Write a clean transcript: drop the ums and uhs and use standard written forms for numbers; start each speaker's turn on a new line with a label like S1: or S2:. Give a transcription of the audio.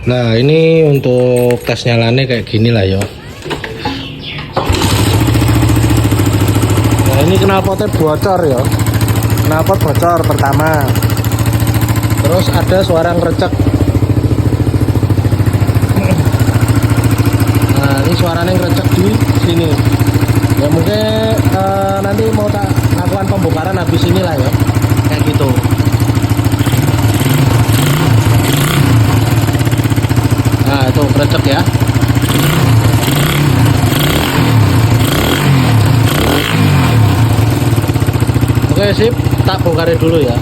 S1: Nah ini untuk tes nyalanya kayak gini lah ya. Nah ini knalpotnya bocor ya. Knalpot bocor pertama. Terus ada suara ngerecek. Nah ini suaranya ngerecek di sini. Ya mungkin nanti mau tak lakukan pembongkaran habis inilah ya. Kayak gitu. Nah itu ngerecek ya. Oke sip, tak bongkarin dulu ya.